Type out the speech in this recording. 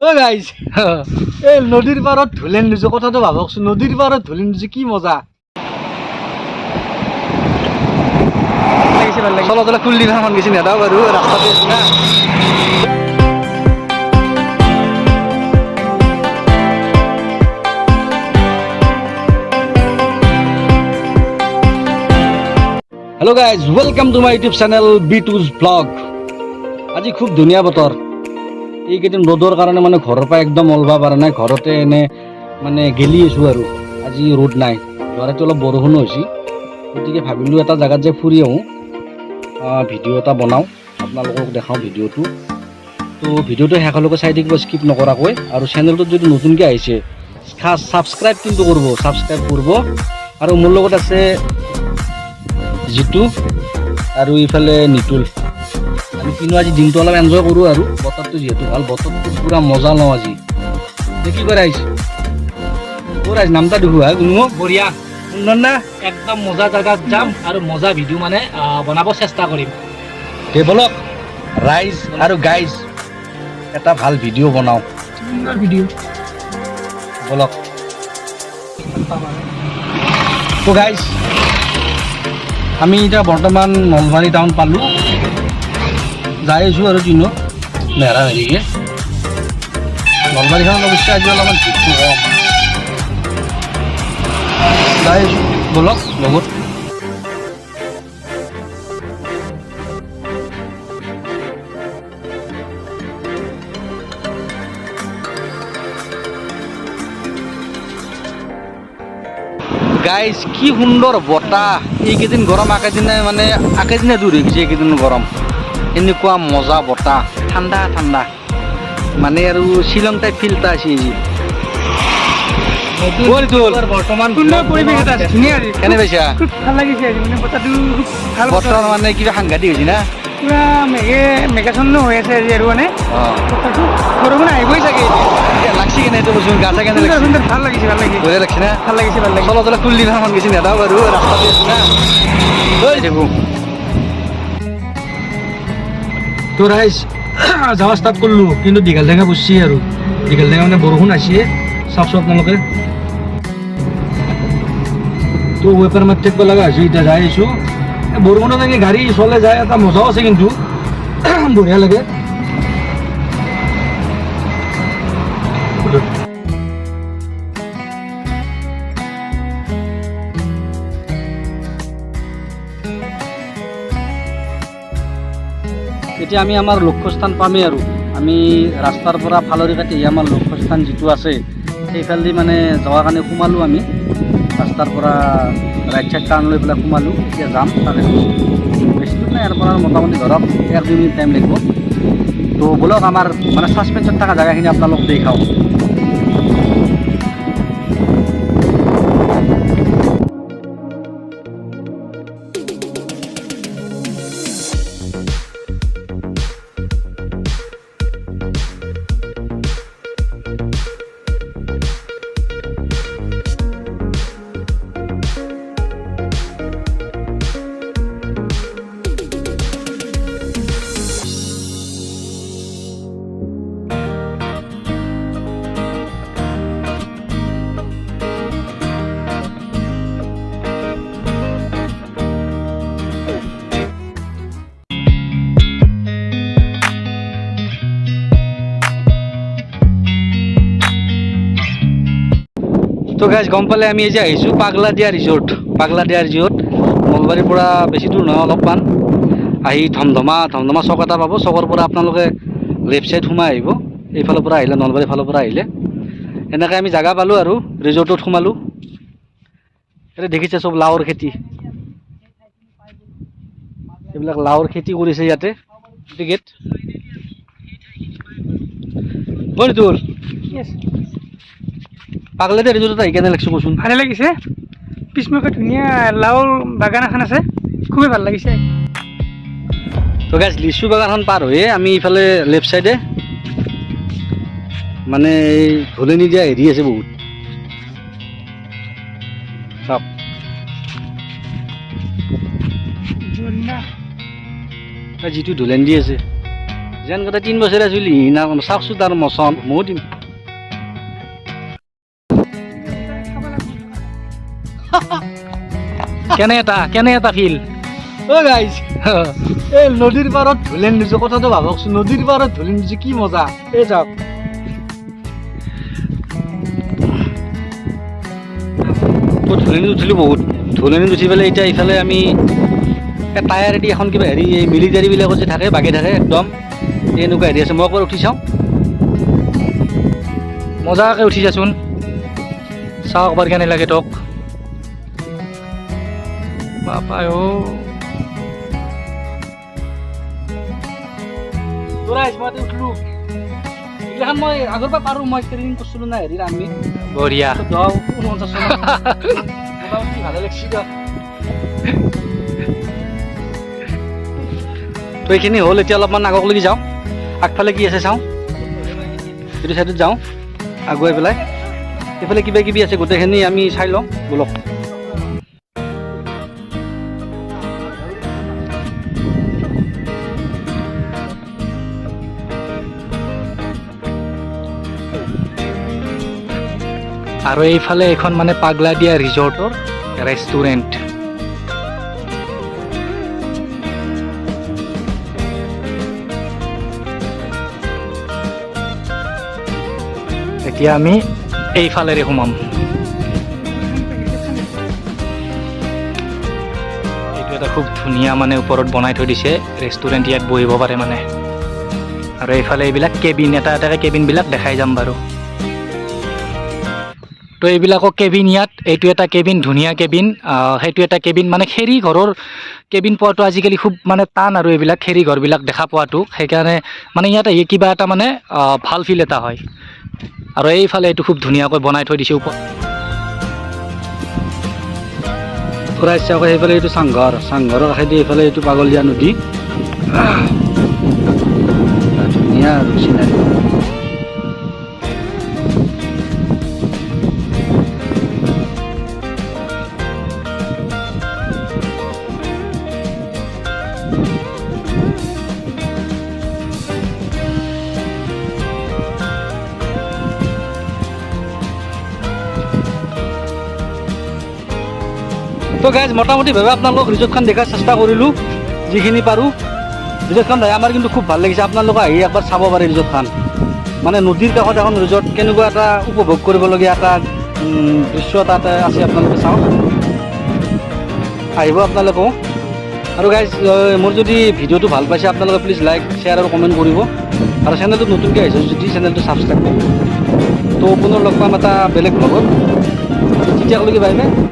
ও guys এই নদীৰ পাৰত ধুলেন নিছো কথাটো ভাবকচোন নদীৰ পাৰত ধুলেন নিছো কি মজা লাগিছে ভাল লাগে চলো চলো কুলদি ভাঙন গেছি নেদাও বাৰু ৰাস্তাতে আছি না hello' guys welcome to my YouTube channel B2's blog আজি খুব ধুনীয়া বতৰ এইকেইদিন ৰ'দৰ কাৰণে মানে ঘৰৰ পৰা একদম ওলবা পৰা নাই ঘৰতে এনে মানে গেলি আছোঁ আৰু আজি ৰ'দ নাই যোৱাৰাতি অলপ বৰষুণো হৈছে গতিকে ভাবিলোঁ এটা জেগাত যে ফুৰি আহোঁ ভিডিঅ' এটা বনাওঁ আপোনালোকক দেখাওঁ ভিডিঅ'টো তো ভিডিঅ'টো শেষলৈকে চাই থাকিব স্কিপ নকৰাকৈ আৰু চেনেলটোত যদি নতুনকৈ আহিছে খাছ ছাবস্ক্ৰাইব কিন্তু কৰিব আৰু মোৰ লগত আছে জিতু আৰু ইফালে নিতুল আমি কিন্তু আজি দিনটো অলপ এনজয় কৰোঁ আৰু বতৰটো যিহেতু ভাল বতৰটো পূৰা মজা লওঁ আজি কি কৰে আহিছে তোৰ আজি নামটা দেখো হা কোনো বঢ়িয়া সুন্দৰ না একদম মজা জায়গাত যাম আৰু মজা ভিডিঅ' মানে বনাব চেষ্টা কৰিম ডেভেলপ ৰাইজ আৰু গাইজ এটা ভাল ভিডিঅ' বনাওঁ সুন্দৰ ভিডিঅ' বলক তো গাইজ আমি এতিয়া বৰ্তমান নলবাৰী টাউন পালোঁ যাই আছোঁ আৰু কিনো নেৰা হেৰিকে নলবাৰীখনত অৱশ্যে আজি অলপমান ভিৰটো কম যাই আছোঁ বলক লগত গাইজ কি সুন্দৰ বতাহ এইকেইদিন গৰম আকেদিনে দূৰ হৈ গৈছে এইকেইদিন গৰম এনেকুৱা মজা বতাহ ঠাণ্ডা ঠাণ্ডা মানে আৰু শ্বিলং টাইপ ফিল এটা আছে আজি বৰ্তমান সুন্দৰ পৰিৱেশ এটা আছে ধুনীয়া আজি কেনে পাইছা খুব ভাল লাগিছে আজি মানে বতাহটো ভাল বতৰ মানে কিবা সাংঘাতিক হৈছে না পুৰা মেঘাচ্ছন্ন হৈ আছে আজি আৰু মানে বতাহটো বৰষুণ আহিবই চাগে এতিয়া লাগছি কেনে এইটো বস্তু গা চা কেনে লাগছে সুন্দৰ ভাল লাগিছে বঢ়িয়া লাগছে না ভাল লাগিছে চলো চলো কুলদি ভাঙন গেছি নেদাও বাৰু ৰাস্তাতে আছি না ঐ দেখো তো ৰাইজ যাৱা ষ্টাৰ্ট কৰিলোঁ কিন্তু দীঘল টেঙা বুজছি আৰু দীঘল টেঙা মানে বৰষুণ আহিছে চাওকচোন আপোনালোকে তো ৱেপাৰ মাৰি থাকিব লগা হৈছে এতিয়া যাই আছোঁ বৰষুণত এনেকৈ গাড়ী চলে যায় এটা মজাও আছে কিন্তু বঢ়িয়া লাগে এতিয়া আমি আমাৰ লক্ষ্যস্থান পামেই আৰু আমি ৰাস্তাৰ পৰা ফালৰি কাটি আমাৰ লক্ষ্যস্থান যিটো আছে সেইফালেদি মানে যোৱাৰ কাৰণে সোমালোঁ আমি ৰাস্তাৰ পৰা ৰাইট চাইড টাৰ্ণ লৈ পেলাই সোমালোঁ এতিয়া যাম তাকে বেছি দূৰ নাই ইয়াৰ পৰা মোটামুটি ধৰক 1-2 মিনিট টাইম লাগিব তো বলক আমাৰ মানে ছাছপেঞ্চত থকা জেগাখিনি আপোনালোক দেখাওঁ তো গাইজ গম পালে আমি এই যে আহিছোঁ পাগলাদিয়া ৰিজৰ্ট নলবাৰীৰ পৰা বেছি দূৰ নহয় অলপমান আহি ধমধমা চক এটা পাব চকৰ পৰা আপোনালোকে লেফ্ট চাইড সোমাই আহিব এইফালৰ পৰা আহিলে নলবাৰীৰ ফালৰ পৰা আহিলে এনেকৈ আমি জেগা পালোঁ আৰু ৰিজৰ্টত সোমালোঁ এতিয়া দেখিছে চব লাওৰ খেতি এইবিলাক লাওৰ খেতি কৰিছে ইয়াতে টিকেট বন্ধুল পাগলাদিয়া ৰিজৰ্টত আহি কেনে লাগিছে কচোন ভালে লাগিছে পিছমুখে ধুনীয়া লাওৰ বাগান এখন আছে খুবেই ভাল লাগিছে তো গাইজ লিচু বাগানখন পাৰ হৈয়ে আমি ইফালে লেফ্ট চাইডে মানে এই ধুলনি দিয়া হেৰি আছে বহুত চাওক যিটো ধুলেন দি আছে যেন কথা 3 বছৰীয়া চলি না চাওকচোন তাৰ মচন ময়ো দিম কেনে এটা ফিল অ' গাইজ এই নদীৰ পাৰত ধুলেন নিছো কথাটো ভাবকচোন নদীৰ পাৰত ধুলেন নিছো কি মজা এই যাওক ধুলেনিত উঠিলোঁ বহুত ধুলেনিত উঠি পেলাই এতিয়া ইফালে আমি টায়াৰেদি এখন কিবা হেৰি এই মিলিটাৰীবিলাকত যে থাকে বাগি থাকে একদম এনেকুৱা হেৰি আছে মই একবাৰ উঠি চাওঁ মজাকৈ উঠি যাচোন চাওক এবাৰ কেনে লাগে তোক বাপাই মই উঠিলোঁ এইগিলাখন মই আগৰ পৰা পাৰোঁ মই ট্ৰেইনিং কৰিছিলোঁ না হেৰিৰ আমি বঢ়িয়া 49 চনত মোটামুটি ভালে লাগিছে দিয়ক তো এইখিনি হ'ল এতিয়া অলপমান আগলৈকে যাওঁ আগফালে কি আছে চাওঁ এইটো চাইডত যাওঁ আগুৱাই পেলাই এইফালে কিবা কিবি আছে গোটেইখিনি আমি চাই লওঁ ব'লক আৰু এইফালে এখন মানে পাগলা দিয়া ৰিজৰ্টৰ ৰেষ্টুৰেণ্ট এতিয়া আমি এইফালেৰে সোমাম এইটো এটা খুব ধুনীয়া মানে ওপৰত বনাই থৈ দিছে ৰেষ্টুৰেণ্ট ইয়াত বহিব পাৰে মানে আৰু এইফালে এইবিলাক কেবিন এটা এটাকৈ কেবিনবিলাক দেখাই যাম বাৰু তো এইবিলাকক কেবিন ইয়াত এইটো এটা কেবিন ধুনীয়া কেবিন সেইটো এটা কেবিন মানে খেৰী ঘৰৰ কেবিন পোৱাটো আজিকালি খুব মানে টান আৰু এইবিলাক খেৰী ঘৰবিলাক দেখা পোৱাটো সেইকাৰণে মানে ইয়াত আহি কিবা এটা মানে ভাল ফিল এটা হয় আৰু এইফালে এইটো খুব ধুনীয়াকৈ বনাই থৈ দিছে ওপৰত ফুৰা ইচ্ছা কৰে সেইফালে এইটো চাংঘৰৰ কাষেদি এইফালে এইটো পাগলীয়া নদী ধুনীয়া আৰু চিনাৰী তো গাইজ মোটামুটিভাৱে আপোনালোকক ৰিজৰ্টখন দেখাৰ চেষ্টা কৰিলোঁ যিখিনি পাৰোঁ ৰিজৰ্টখন আমাৰ কিন্তু খুব ভাল লাগিছে আপোনালোকে আহি একবাৰ চাব পাৰে ৰিজৰ্টখন মানে নদীৰ কাষত এখন ৰিজৰ্ট কেনেকুৱা এটা উপভোগ কৰিবলগীয়া এটা দৃশ্য তাতে আছে আপোনালোকে চাওক আহিব আপোনালোকেও আৰু গাইজ মোৰ যদি ভিডিঅ'টো ভাল পাইছে আপোনালোকে প্লিজ লাইক শ্বেয়াৰ আৰু কমেণ্ট কৰিব আৰু চেনেলটো নতুনকৈ আহিছে যদি চেনেলটো ছাবস্ক্ৰাইব কৰিব তো পুনৰ লগ পাম এটা বেলেগ ব্লগত তেতিয়ালৈকে বাই বাই